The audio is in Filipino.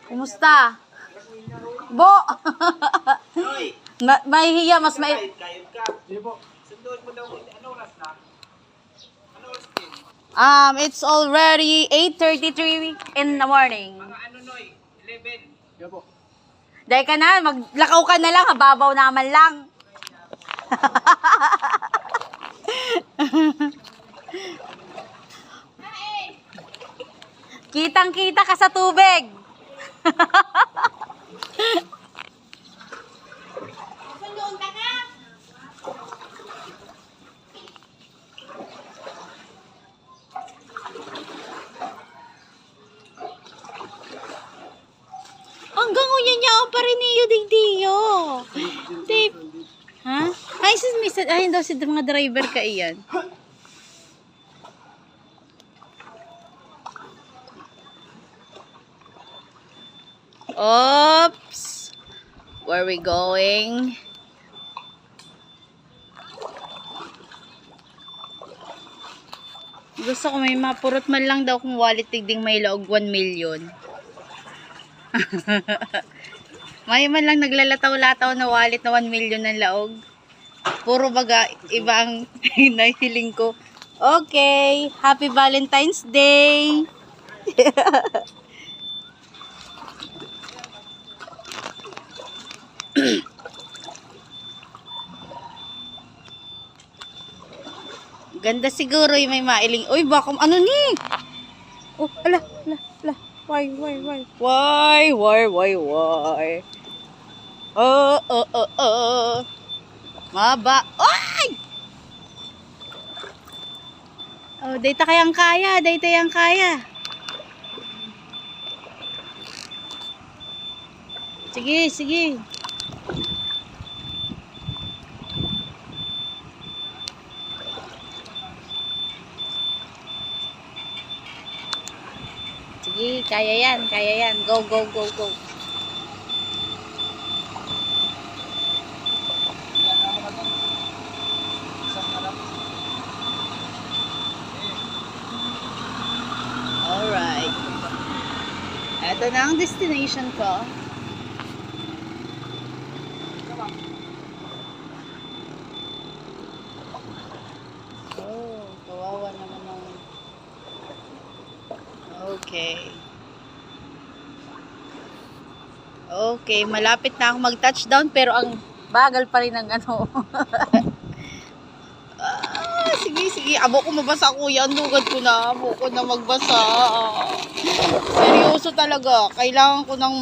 Kumusta? Bo! Mahihiya, mas may... Sunduin mo daw, ano oras na? Ano oras din? It's already 8:33 in the morning. Mga ano Noy? 11. Yeah po. Dahil ka na, maglakaw ka na lang, hababaw naman lang. Kitang-kita ka sa tubig. Hanggang unya niya pa rin niyo digdiyo. Tape. Ha? Ay, ayun daw si mga driver ka iyan. Oops. Where are we going? Gusto ko may mapurot man lang daw kung wallet tigding may laog 1 million. May man lang naglalataw-lataw na wallet na 1 million ng laog. Puro baga iba ang nahiling ko. Okay, happy Valentine's Day. Ganda siguro yung may mailing. Uy, baka ano ni? Oh, ala. Why? Oh. Maba. Ay! Oh, data kayang kaya. Sige. Sige, kaya yan. Go. Alright. Ito na ang destination ko. Oh, kawawa naman ang... Okay, malapit na ako mag-touchdown pero ang bagal pa rin ng ano. Sige. Abo ko mabasa kuya. Ang lugad ko na. Abo ko na magbasa. Seryoso talaga. Kailangan ko ng